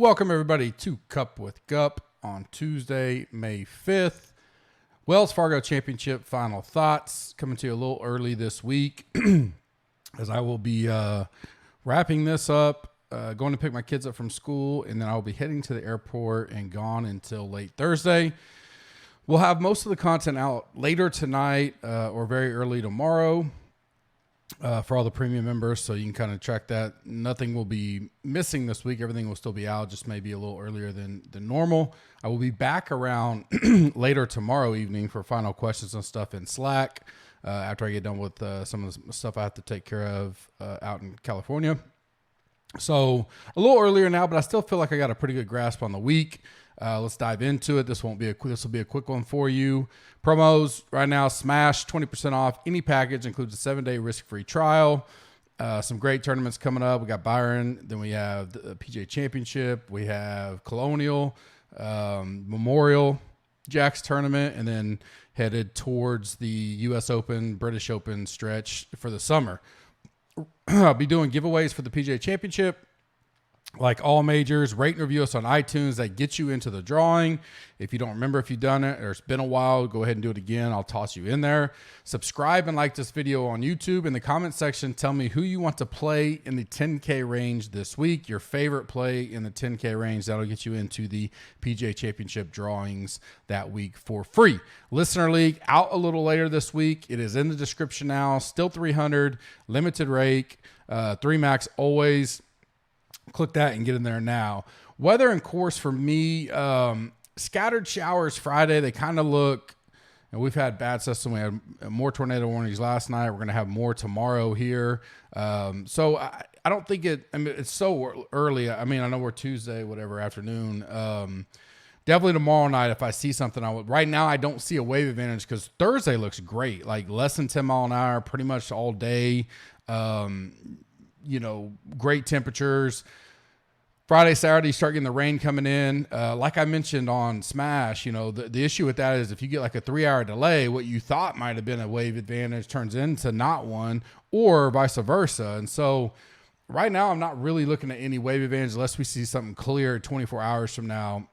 Welcome, everybody, to Cup with Gup on Tuesday, May 5th. Wells Fargo Championship final thoughts coming to you a little early this week as I will be wrapping this up, going to pick my kids up from school, and then I'll be heading to the airport and gone until late Thursday. We'll have most of the content out later tonight or very early tomorrow. For all the premium members, so you can kind of track that. Nothing will be missing this week. Everything will still be out, just maybe a little earlier than normal. I will be back around later tomorrow evening for final questions and stuff in Slack after I get done with some of the stuff I have to take care of out in California. So a little earlier now, but I still feel like I got a pretty good grasp on the week. Let's dive into it. This will be a quick one for you. Promos right now, smash 20% off any package, includes a 7-day risk-free trial. Some great tournaments coming up. We got Byron, then we have the PGA Championship, we have Colonial, Memorial, Jack's tournament, and then headed towards the U.S. Open, British Open stretch for the summer. I'll be doing giveaways for the PGA Championship. Like all majors, rate and review us on iTunes. That gets you into the drawing. If you don't remember if you've done it or it's been a while, go ahead and do it again. I'll toss you in there. Subscribe and like this video on YouTube. In the comment section, tell me who you want to play in the 10K range this week. Your favorite play in the 10K range. That'll get you into the PGA Championship drawings that week for free. Listener League out a little later this week. It is in the description now. Still 300, limited rake, 3 max always. Click that and get in there now. Weather and course for me, scattered showers Friday. They kind of look, and we've had bad system. We had more tornado warnings last night. We're going to have more tomorrow here. So I don't think it's so early. I mean, I know we're Tuesday, whatever, afternoon. Definitely tomorrow night, if I see something, I would. Right now, I don't see a wave advantage because Thursday looks great. Like less than 10 mile an hour pretty much all day. Great temperatures. Friday, Saturday, you start getting the rain coming in. Like I mentioned on Smash, the issue with that is if you get like a 3-hour delay, what you thought might have been a wave advantage turns into not one, or vice versa. And so right now, I'm not really looking at any wave advantage unless we see something clear 24 hours from now.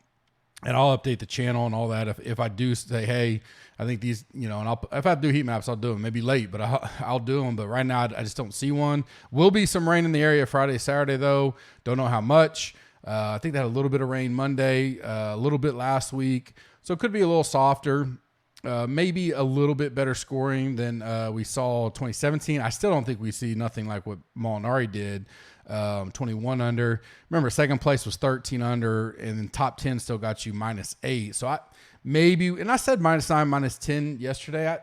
And I'll update the channel and all that. If I do say, hey, I think these, and if I do heat maps, I'll do them. Maybe late, but I'll do them. But right now, I just don't see one. Will be some rain in the area Friday, Saturday, though. Don't know how much. I think they had a little bit of rain Monday, a little bit last week. So it could be a little softer. Maybe a little bit better scoring than we saw 2017. I still don't think we see nothing like what Molinari did. 21 under. Remember, second place was 13 under, and then top 10 still got you -8. So I said -9, -10 yesterday.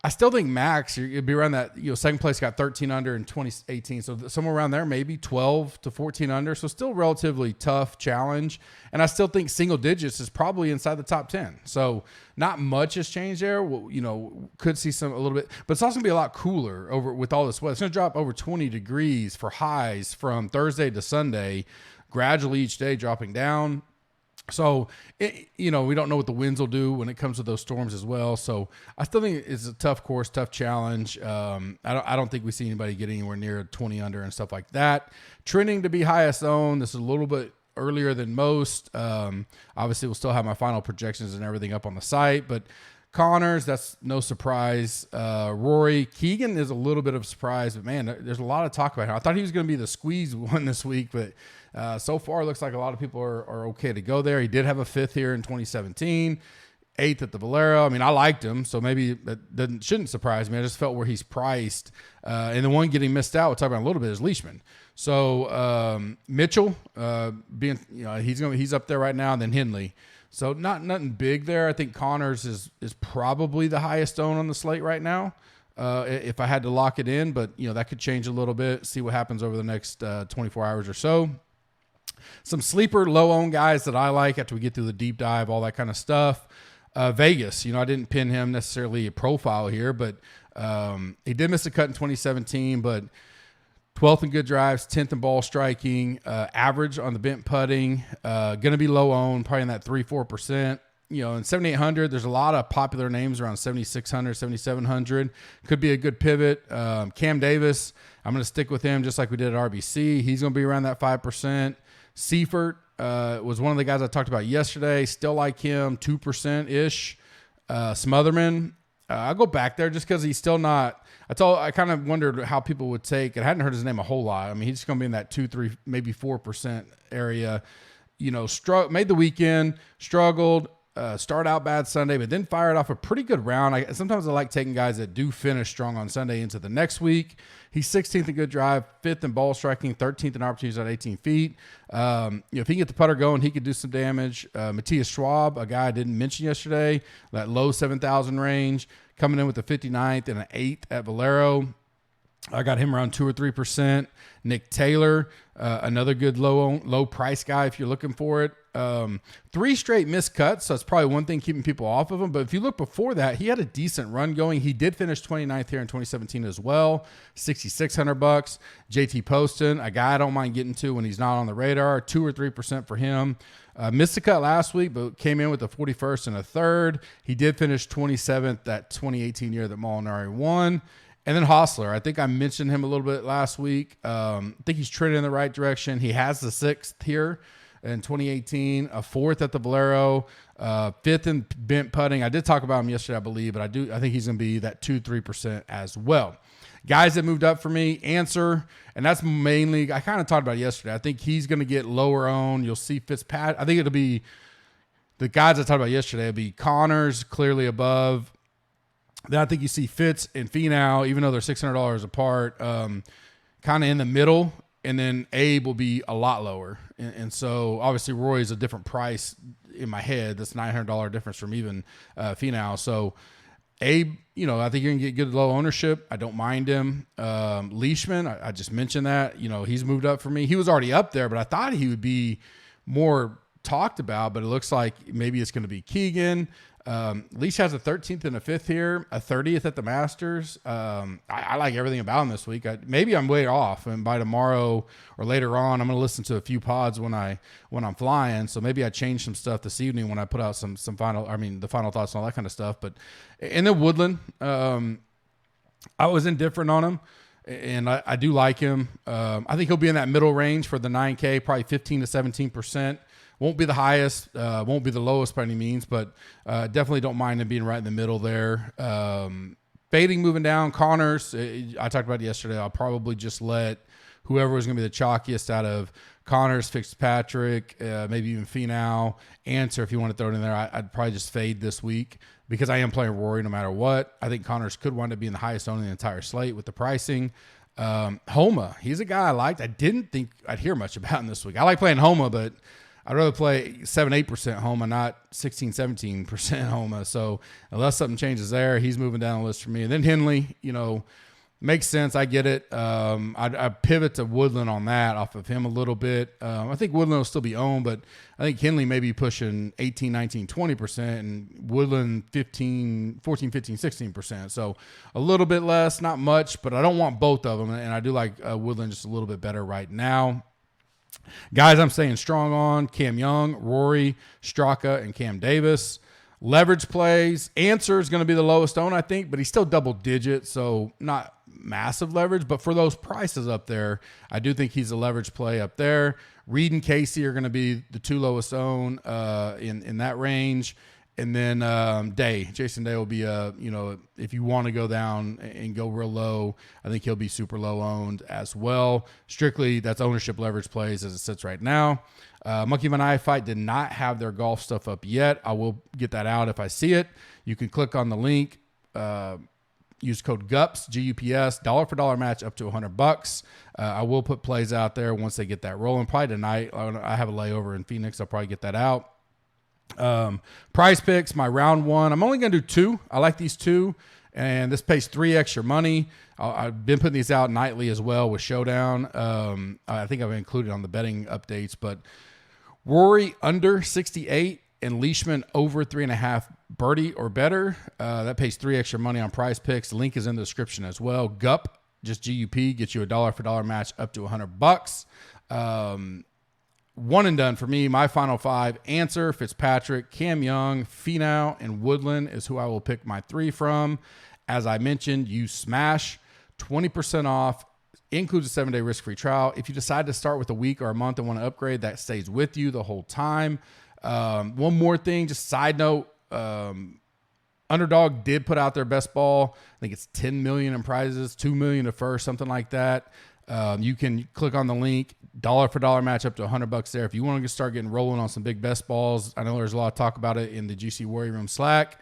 I still think max you'd be around that. Second place got 13 under in 2018, so somewhere around there, maybe 12 to 14 under. So still relatively tough challenge, and I still think single digits is probably inside the top 10. So not much has changed there. Could see a little bit, but it's also gonna be a lot cooler over with all this weather. It's gonna drop over 20 degrees for highs from Thursday to Sunday, gradually each day dropping down. So, we don't know what the winds will do when it comes to those storms as well. So I still think it's a tough course, tough challenge. I don't think we see anybody get anywhere near 20 under and stuff like that. Trending to be highest own. This is a little bit earlier than most. Obviously, we'll still have my final projections and everything up on the site, but Connors, that's no surprise. Rory Keegan is a little bit of a surprise, but man, there's a lot of talk about him. I thought he was going to be the squeeze one this week, but so far it looks like a lot of people are okay to go there. He did have a 5th here in 2017, 8th at the Valero. I mean, I liked him, so maybe that shouldn't surprise me. I just felt where he's priced. And the one getting missed out, we'll talk about a little bit, is Leishman. So Mitchell, he's up there right now, and then Henley. So nothing big there. I think Connors is probably the highest own on the slate right now. If I had to lock it in, but that could change a little bit. See what happens over the next 24 hours or so. Some sleeper low own guys that I like after we get through the deep dive, all that kind of stuff. Vegas, I didn't pin him necessarily a profile here, but he did miss a cut in 2017, but 12th in good drives, 10th in ball striking, average on the bent putting, going to be low owned, probably in that 3-4%. in 7,800, there's a lot of popular names around 7,600, 7,700. Could be a good pivot. Cam Davis, I'm going to stick with him just like we did at RBC. He's going to be around that 5%. Seifert was one of the guys I talked about yesterday. Still like him, 2%-ish. Smotherman, I'll go back there just because he's still not. I kind of wondered how people would take. I hadn't heard his name a whole lot. I mean, he's going to be in that 2, 3, maybe 4% area. Made the weekend, struggled, start out bad Sunday, but then fired off a pretty good round. Sometimes I like taking guys that do finish strong on Sunday into the next week. He's 16th in good drive, 5th in ball striking, 13th in opportunities at 18 feet. If he can get the putter going, he could do some damage. Matthias Schwab, a guy I didn't mention yesterday, that low 7,000 range, coming in with the 59th and an 8th at Valero. I got him around 2 or 3%. Nick Taylor, another good low price guy if you're looking for it. 3 straight missed cuts, so that's probably one thing keeping people off of him. But if you look before that, he had a decent run going. He did finish 29th here in 2017 as well, $6,600. JT Poston, a guy I don't mind getting to when he's not on the radar, 2 or 3% for him. Missed a cut last week, but came in with a 41st and a 3rd. He did finish 27th that 2018 year that Molinari won. And then Hostler, I think I mentioned him a little bit last week. I think he's trending in the right direction. He has the 6th here in 2018, a 4th at the Valero, 5th in bent putting. I did talk about him yesterday, I believe, but I think he's going to be that 2-3% as well. Guys that moved up for me, Answer, and that's mainly, I kind of talked about it yesterday. I think he's going to get lower owned. You'll see Fitzpatrick. I think it'll be the guys I talked about yesterday. It'll be Connors clearly above. Then I think you see Fitz and Finau, even though they're $600 apart, kind of in the middle. And then Abe will be a lot lower. And so obviously Roy is a different price in my head. That's $900 difference from even Finau. So Abe, I think you're going to get good low ownership. I don't mind him. Leishman, I just mentioned that. He's moved up for me. He was already up there, but I thought he would be more talked about. But it looks like maybe it's going to be Keegan. Leash has a 13th and a 5th here, a 30th at the Masters. I like everything about him this week. Maybe I'm way off, and by tomorrow or later on, I'm going to listen to a few pods when I'm flying. So maybe I change some stuff this evening when I put out the final thoughts and all that kind of stuff. But and then Woodland, I was indifferent on him, and I do like him. I think he'll be in that middle range for the 9K, probably 15 to 17%. Won't be the highest, won't be the lowest by any means, but definitely don't mind him being right in the middle there. Fading moving down, Connors, I talked about it yesterday. I'll probably just let whoever is going to be the chalkiest out of Connors, Fitzpatrick, maybe even Finau, Answer if you want to throw it in there. I'd probably just fade this week because I am playing Rory no matter what. I think Connors could wind up being the highest owned in the entire slate with the pricing. Homa, he's a guy I liked. I didn't think I'd hear much about him this week. I like playing Homa, but I'd rather play 7-8% Homa, not 16-17% Homa. So unless something changes there, he's moving down the list for me. And then Henley, makes sense. I get it. I pivot to Woodland on that off of him a little bit. I think Woodland will still be owned, but I think Henley may be pushing 18, 19, 20%, and Woodland 14, 15, 16%. So a little bit less, not much, but I don't want both of them. And I do like Woodland just a little bit better right now. Guys I'm staying strong on, Cam Young, Rory, Straka, and Cam Davis. Leverage plays. Answer is going to be the lowest owned, I think, but he's still double digit, so not massive leverage. But for those prices up there, I do think he's a leverage play up there. Reed and Casey are going to be the 2 lowest owned in that range. And then Jason Day will be if you want to go down and go real low, I think he'll be super low owned as well. Strictly, that's ownership leverage plays as it sits right now. Monkey Van Eye Fight did not have their golf stuff up yet. I will get that out if I see it. You can click on the link. Use code GUPS, GUPS, dollar for dollar match up to $100. I will put plays out there once they get that rolling. Probably tonight. I have a layover in Phoenix. I'll probably get that out. Prize Picks, my round 1. I'm only going to do 2. I like these 2, and this pays 3 extra money. I've been putting these out nightly as well with Showdown. I think I've included on the betting updates, but Rory under 68 and Leishman over 3.5 birdie or better. That pays 3 extra money on Prize Picks. The link is in the description as well. GUP, just GUP, gets you a dollar for dollar match up to $100. one and done for me. My final 5: Answer, Fitzpatrick, Cam Young, Finau, and Woodland is who I will pick my 3 from. As I mentioned, you smash 20% off, includes a 7-day risk-free trial. If you decide to start with a week or a month and want to upgrade, that stays with you the whole time. One more thing, just side note, Underdog did put out their best ball. I think it's $10 million in prizes, $2 million to first, something like that. You can click on the link, dollar for dollar match up to $100 there. If you want to start getting rolling on some big best balls, I know there's a lot of talk about it in the GC Warrior Room Slack.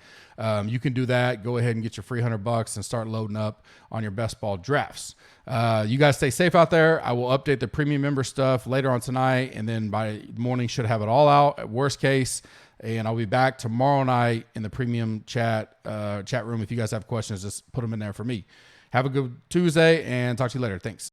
You can do that. Go ahead and get your free $100 and start loading up on your best ball drafts. You guys stay safe out there. I will update the premium member stuff later on tonight, and then by morning should have it all out at worst case. And I'll be back tomorrow night in the premium chat room. If you guys have questions, just put them in there for me. Have a good Tuesday, and talk to you later. Thanks.